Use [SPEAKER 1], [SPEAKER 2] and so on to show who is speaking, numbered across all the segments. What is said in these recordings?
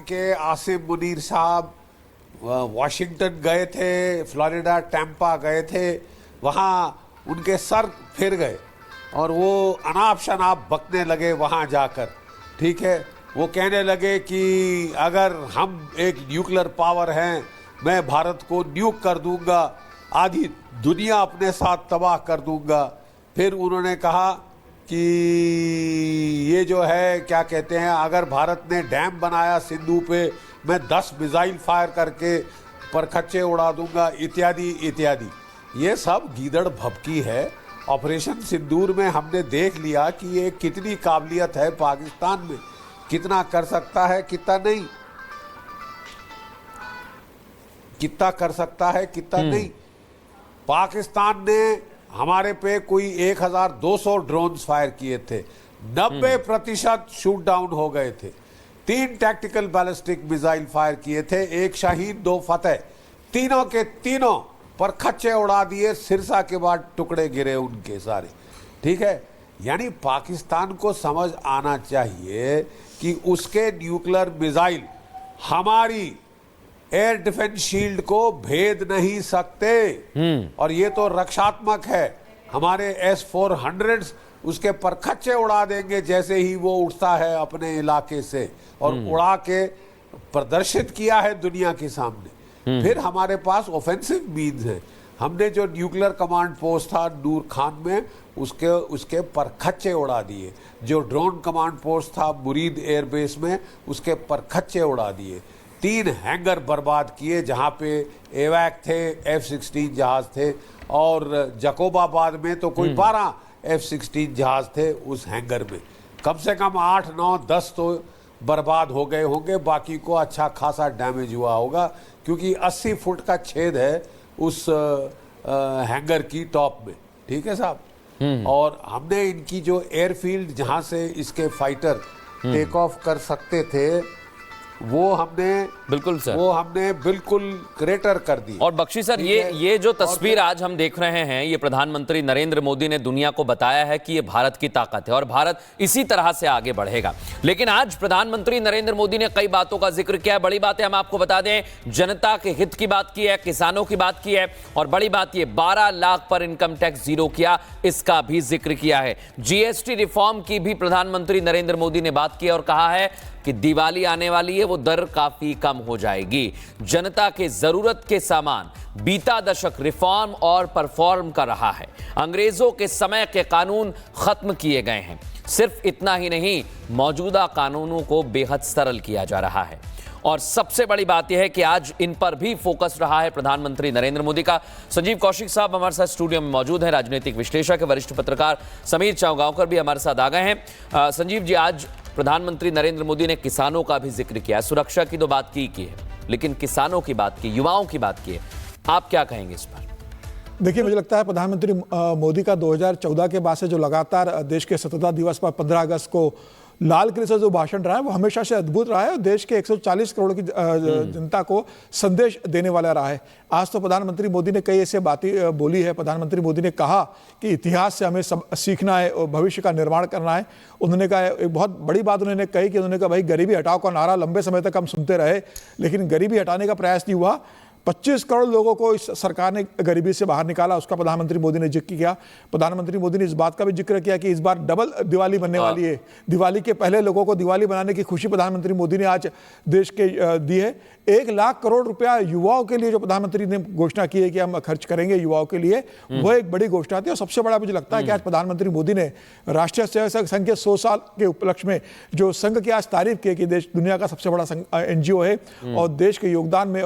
[SPEAKER 1] के आसिम मुनीर साहब वॉशिंगटन गए थे, फ्लोरिडा टैंपा गए थे, वहाँ उनके सर फिर गए और वो अनाप शनाप बकने लगे वहाँ जाकर। ठीक है, वो कहने लगे कि अगर हम एक न्यूक्लियर पावर हैं, मैं भारत को न्यूक कर दूंगा, आधी दुनिया अपने साथ तबाह कर दूंगा। फिर उन्होंने कहा कि ये जो है क्या कहते हैं, अगर भारत ने डैम बनाया सिंधु पे, मैं 10 मिसाइल फायर करके परखच्चे उड़ा दूंगा, इत्यादि इत्यादि। ये सब गीदड़ भभकी है। ऑपरेशन सिंदूर में हमने देख लिया कि ये कितनी काबिलियत है पाकिस्तान में, कितना कर सकता है कितना नहीं, कितना कर सकता है कितना नहीं। पाकिस्तान ने हमारे पे कोई 1200 ड्रोन्स फायर किए थे, 90% शूट डाउन हो गए थे। 3 टैक्टिकल बैलिस्टिक मिसाइल फायर किए थे, 1 शाहीन 2 फतेह, तीनों के तीनों पर खच्चे उड़ा दिए, सिरसा के बाद टुकड़े गिरे उनके सारे। ठीक है, यानी पाकिस्तान को समझ आना चाहिए कि उसके न्यूक्लियर मिसाइल हमारी एयर डिफेंस शील्ड को भेद नहीं सकते। और ये तो रक्षात्मक है, हमारे S-400 उसके परखच्चे उड़ा देंगे जैसे ही वो उठता है अपने इलाके से, और उड़ा के प्रदर्शित किया है दुनिया के सामने। फिर हमारे पास ऑफेंसिव मीन्स है। हमने जो न्यूक्लियर कमांड पोस्ट था नूर खान में, उसके परखच्चे उड़ा दिए। जो ड्रोन कमांड पोस्ट था मुरीद एयरबेस में, उसके परखच्चे उड़ा दिए। 3 हैंगर बर्बाद किए जहां पे एवैक थे, F-16 जहाज थे, और जकोबाबाद में तो कोई 12 F-16 जहाज थे उस हैंगर में। कम से कम 8, 9, 10 तो बर्बाद हो गए होंगे, बाकी को अच्छा खासा डैमेज हुआ होगा, क्योंकि 80 फुट का छेद है उस हैंगर की टॉप में। ठीक है साहब। और हमने इनकी जो एयरफील्ड जहां से इसके फाइटर टेक ऑफ कर सकते थे, वो हमने बिल्कुल क्रेटर कर दी।
[SPEAKER 2] और बख्शी सर, ये जो तस्वीर आज हम देख रहे हैं, ये प्रधानमंत्री नरेंद्र मोदी ने दुनिया को बताया है कि ये भारत की ताकत है और भारत इसी तरह से आगे बढ़ेगा। लेकिन आज प्रधानमंत्री नरेंद्र मोदी ने कई बातों का जिक्र किया है। बड़ी बात है, हम आपको बता दें, जनता के हित की बात की है, किसानों की बात की है, और बड़ी बात ये 12 लाख पर इनकम टैक्स जीरो किया, इसका भी जिक्र किया है। GST रिफॉर्म की भी प्रधानमंत्री नरेंद्र मोदी ने बात की और कहा है कि दिवाली आने वाली है, वो दर काफी कम हो जाएगी। जनता के जरूरत के सामान बीता दशक रिफॉर्म और परफॉर्म कर रहा है। अंग्रेजों के समय के कानून खत्म किए गए हैं। सिर्फ इतना ही नहीं, मौजूदा कानूनों को बेहद सरल किया जा रहा है। और सबसे बड़ी बात यह है कि आज इन पर भी फोकस रहा है प्रधानमंत्री नरेंद्र मोदी का। संजीव कौशिक साहब हमारे साथ स्टूडियो में मौजूद हैं, राजनीतिक विश्लेषक है, वरिष्ठ पत्रकार समीर चावगांवकर भी हमारे साथ आ गए हैं। संजीव जी, आज प्रधानमंत्री नरेंद्र मोदी ने किसानों का भी जिक्र किया। सुरक्षा की तो बात की है, लेकिन किसानों की बात की, युवाओं की बात की है। आप क्या कहेंगे इस पर?
[SPEAKER 3] देखिए, मुझे लगता है प्रधानमंत्री मोदी का 2014 के बाद से जो लगातार देश के स्वतंत्रता दिवस पर 15 अगस्त को लाल किले से जो भाषण रहा है, वो हमेशा से अद्भुत रहा है और देश के 140 करोड़ की जनता को संदेश देने वाला रहा है। आज तो प्रधानमंत्री मोदी ने कई ऐसे बातें बोली है। प्रधानमंत्री मोदी ने कहा कि इतिहास से हमें सब सीखना है और भविष्य का निर्माण करना है। उन्होंने कहा, एक बहुत बड़ी बात उन्होंने कही कि उन्होंने कहा, भाई गरीबी हटाओ का नारा लंबे समय तक हम सुनते रहे, लेकिन गरीबी हटाने का प्रयास नहीं हुआ। 25 करोड़ लोगों को इस सरकार ने गरीबी से बाहर निकाला, उसका प्रधानमंत्री मोदी ने जिक्र किया। प्रधानमंत्री मोदी ने इस बात का भी जिक्र किया कि इस बार डबल दिवाली बनने वाली है। दिवाली के पहले लोगों को दिवाली बनाने की खुशी प्रधानमंत्री मोदी ने आज देश के दी है। 1 लाख करोड़ रुपया युवाओं के लिए जो प्रधानमंत्री ने घोषणा की है कि हम खर्च करेंगे युवाओं के लिए, वो एक बड़ी घोषणा थी। और सबसे बड़ा मुझे लगता है कि आज प्रधानमंत्री मोदी ने राष्ट्रीय स्वयंसेवक संघ के 100 साल के उपलक्ष्य में जो संघ की आज तारीफ की कि देश दुनिया का सबसे बड़ा NGO है और देश के योगदान में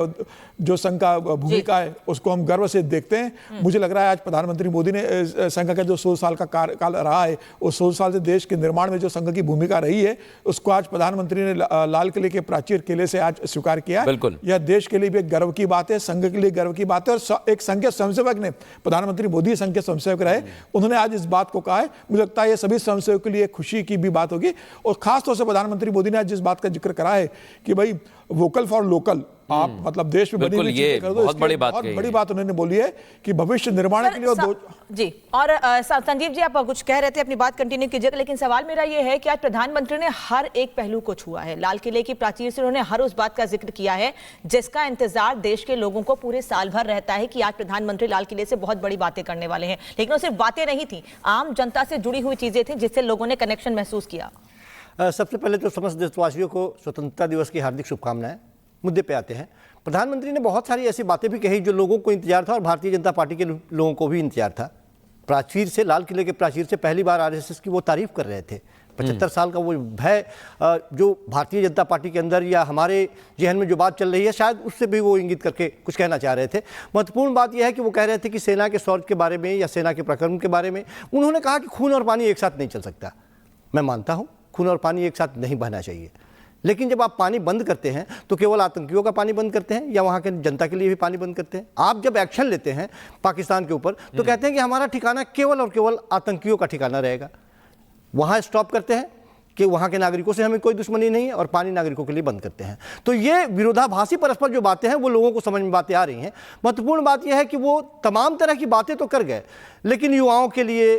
[SPEAKER 3] जो संघ का भूमिका है उसको हम गर्व से देखते हैं। मुझे लग रहा है आज प्रधानमंत्री मोदी ने संघ का जो 100 साल का कार्यकाल रहा है, उस 100 साल से देश के निर्माण में जो संघ की भूमिका रही है, उसको आज प्रधानमंत्री ने लाल किले के प्राचीर किले से आज स्वीकार किया। यह देश के लिए भी एक गर्व की बात है, संघ के लिए गर्व की बात है। और एक संघ के स्वयंसेवक ने, प्रधानमंत्री मोदी संघ के स्वयंसेवक रहे, उन्होंने आज इस बात को कहा है। मुझे लगता है ये सभी स्वयंसेवकों के लिए खुशी की भी बात होगी। और खासतौर से प्रधानमंत्री मोदी ने आज जिस बात का जिक्र करा है कि भाई वोकल फॉर लोकल, आप मतलब देश में बनी
[SPEAKER 2] बिल्कुल,
[SPEAKER 3] हुई
[SPEAKER 2] ये
[SPEAKER 3] चीजें कर दो,
[SPEAKER 2] बहुत
[SPEAKER 3] इसकी
[SPEAKER 2] बड़ी बात
[SPEAKER 3] बहुत
[SPEAKER 2] कही
[SPEAKER 3] बड़ी
[SPEAKER 2] है।
[SPEAKER 3] बात उन्होंने बोली है कि भविष्य निर्माण के लिए और
[SPEAKER 4] जी। और संजीव जी, आप कुछ कह रहे थे, अपनी बात कंटिन्यू कीजिएगा, लेकिन सवाल मेरा ये है कि आज प्रधानमंत्री ने हर एक पहलू को छुआ है। लाल किले की प्राचीर से उन्होंने हर उस बात का जिक्र किया है जिसका इंतजार देश के लोगों को पूरे साल भर रहता है कि आज प्रधानमंत्री लाल किले से बहुत बड़ी बातें करने वाले हैं। लेकिन वो सिर्फ बातें नहीं थी, आम जनता से जुड़ी हुई चीजें थी जिससे लोगों ने कनेक्शन महसूस किया।
[SPEAKER 5] सबसे पहले तो समस्त देशवासियों को स्वतंत्रता दिवस की हार्दिक शुभकामनाएं। मुद्दे पे आते हैं। प्रधानमंत्री ने बहुत सारी ऐसी बातें भी कही जो लोगों को इंतजार था और भारतीय जनता पार्टी के लोगों को भी इंतजार था। प्राचीर से, लाल किले के प्राचीर से पहली बार आरएसएस की वो तारीफ कर रहे थे। 75 साल का वो भय जो भारतीय जनता पार्टी के अंदर या हमारे जहन में जो बात चल रही है, शायद उससे भी वो इंगित करके कुछ कहना चाह रहे थे। महत्वपूर्ण बात यह है कि वो कह रहे थे कि सेना के शौर्य के बारे में या सेना के पराक्रम के बारे में। उन्होंने कहा कि खून और पानी एक साथ नहीं चल सकता। मैं मानता हूँ खून और पानी एक साथ नहीं बहना चाहिए, लेकिन जब आप पानी बंद करते हैं तो केवल आतंकियों का पानी बंद करते हैं या वहाँ के जनता के लिए भी पानी बंद करते हैं? आप जब एक्शन लेते हैं पाकिस्तान के ऊपर तो कहते हैं कि हमारा ठिकाना केवल और केवल आतंकियों का ठिकाना रहेगा। वहाँ स्टॉप करते हैं कि वहाँ के नागरिकों से हमें कोई दुश्मनी नहीं है और पानी नागरिकों के लिए बंद करते हैं। तो ये विरोधाभासी परस्पर जो बातें हैं वो लोगों को समझ में बातें आ रही हैं। महत्वपूर्ण बात यह है कि वो तमाम तरह की बातें तो कर गए, लेकिन युवाओं के लिए,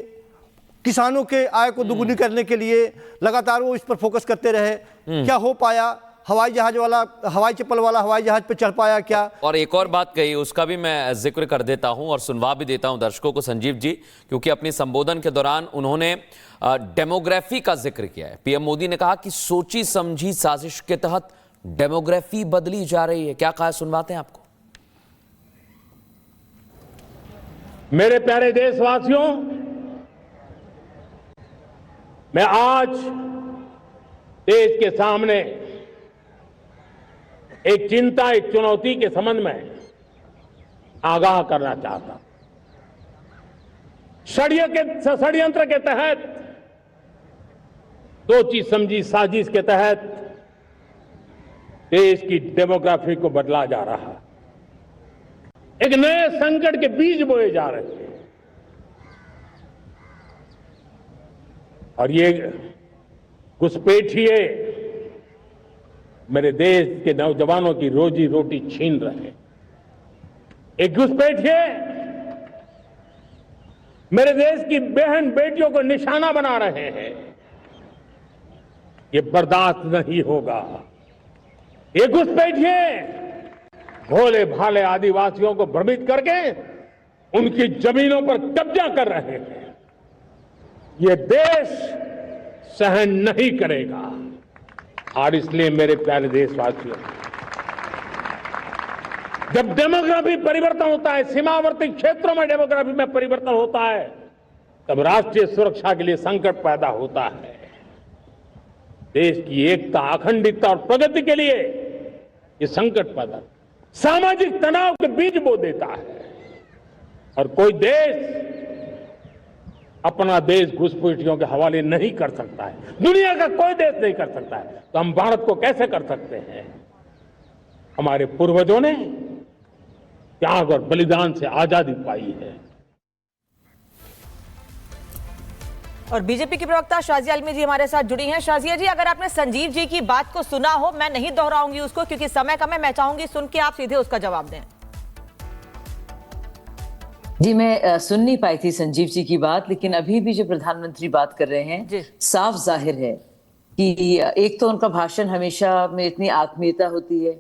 [SPEAKER 5] किसानों के आय को दुगुनी करने के लिए लगातार वो इस पर फोकस करते रहे। क्या हो पाया? हवाई जहाज वाला, हवाई चप्पल वाला हवाई जहाज पे चढ़ पाया क्या?
[SPEAKER 2] और एक और बात कही, उसका भी मैं जिक्र कर देता हूं और सुनवा भी देता हूं दर्शकों को, संजीव जी, क्योंकि अपने संबोधन के दौरान उन्होंने डेमोग्राफी का जिक्र किया है। पीएम मोदी ने कहा कि सोची समझी साजिश के तहत डेमोग्राफी बदली जा रही है। क्या कहा, सुनवाते हैं आपको।
[SPEAKER 6] मेरे प्यारे देशवासियों, मैं आज देश के सामने एक चिंता, एक चुनौती के संबंध में आगाह करना चाहता हूं। षड्यंत्र के तहत, सोची समझी साजिश के तहत देश की डेमोग्राफी को बदला जा रहा है। एक नए संकट के बीज बोए जा रहे हैं और ये घुसपैठिए मेरे देश के नौजवानों की रोजी रोटी छीन रहे हैं। एक घुसपैठिए मेरे देश की बहन बेटियों को निशाना बना रहे हैं। ये बर्दाश्त नहीं होगा। ये घुसपैठिए भोले भाले आदिवासियों को भ्रमित करके उनकी जमीनों पर कब्जा कर रहे हैं। ये देश सहन नहीं करेगा। और इसलिए मेरे प्यारे देशवासियों, जब डेमोग्राफी परिवर्तन होता है, सीमावर्ती क्षेत्रों में डेमोग्राफी में परिवर्तन होता है, तब राष्ट्रीय सुरक्षा के लिए संकट पैदा होता है। देश की एकता, अखंडता और प्रगति के लिए ये संकट पैदा, सामाजिक तनाव के बीज बो देता है। और कोई देश अपना देश घुसपैठियों के हवाले नहीं कर सकता है। दुनिया का कोई देश नहीं कर सकता है, तो हम भारत को कैसे कर सकते हैं? हमारे पूर्वजों ने त्याग और बलिदान से आजादी पाई है।
[SPEAKER 4] और बीजेपी की प्रवक्ता शाजिया आलमी जी हमारे साथ जुड़ी हैं। शाजिया जी, अगर आपने संजीव जी की बात को सुना हो, मैं नहीं दोहराऊंगी उसको क्योंकि समय कम है, मैं चाहूंगी सुन के आप सीधे उसका जवाब दें।
[SPEAKER 7] जी, मैं सुन नहीं पाई थी संजीव जी की बात, लेकिन अभी भी जो प्रधानमंत्री बात कर रहे हैं, साफ जाहिर है कि एक तो उनका भाषण हमेशा में इतनी आत्मीयता होती है,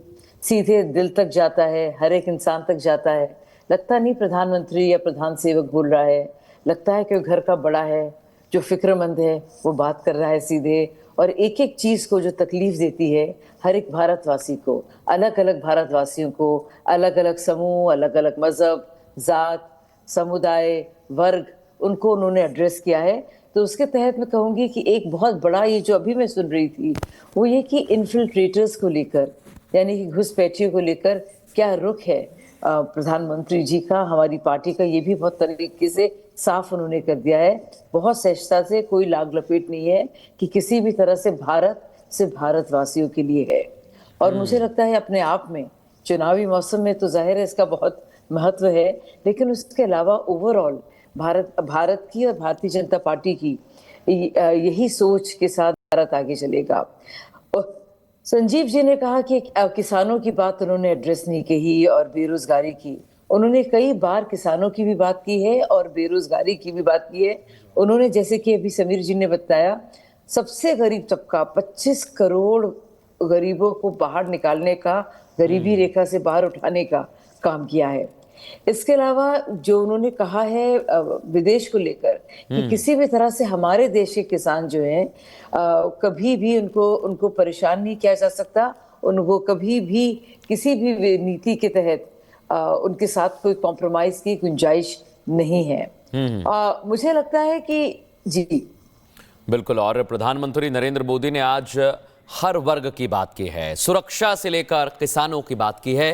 [SPEAKER 7] सीधे दिल तक जाता है, हर एक इंसान तक जाता है। लगता नहीं प्रधानमंत्री या प्रधान सेवक बोल रहा है, लगता है कि वो घर का बड़ा है, जो फिक्रमंद है, वो बात कर रहा है सीधे। और एक एक चीज को जो तकलीफ देती है हर एक भारतवासी को, अलग अलग भारतवासियों को, अलग अलग समूह, अलग अलग मजहब, जात, समुदाय, वर्ग, उनको उन्होंने एड्रेस किया है। तो उसके तहत मैं कहूँगी कि एक बहुत बड़ा ये जो अभी मैं सुन रही थी वो ये कि इन्फिल्ट्रेटर्स को लेकर, यानी कि घुसपैठियों को लेकर क्या रुख है प्रधानमंत्री जी का, हमारी पार्टी का, ये भी बहुत तरीके से साफ उन्होंने कर दिया है। बहुत सहजता से, कोई लाग लपेट नहीं है कि किसी भी तरह से भारत सिर्फ भारतवासियों के लिए है। और मुझे लगता है अपने आप में चुनावी मौसम में तो जाहिर है इसका बहुत महत्व है, लेकिन उसके अलावा ओवरऑल भारत की और भारतीय जनता पार्टी की यही सोच के साथ भारत आगे चलेगा। संजीव जी ने कहा कि किसानों की बात उन्होंने एड्रेस नहीं कही और बेरोजगारी की। उन्होंने कई बार किसानों की भी बात की है और बेरोजगारी की भी बात की है। उन्होंने, जैसे कि अभी समीर जी ने बताया, सबसे गरीब तबका 25 करोड़ गरीबों को बाहर निकालने का, गरीबी रेखा से बाहर उठाने का काम किया है। इसके अलावा जो उन्होंने कहा है विदेश को लेकर कि किसी भी तरह से हमारे देश के किसान जो हैं कभी भी उनको परेशान नहीं किया जा सकता, उनको कभी भी किसी भी नीति के तहत उनके साथ कोई कॉम्प्रोमाइज की गुंजाइश नहीं है। मुझे लगता है कि जी
[SPEAKER 2] बिल्कुल। और प्रधानमंत्री नरेंद्र मोदी ने आज हर वर्ग की बात की है, सुरक्षा से लेकर किसानों की बात की है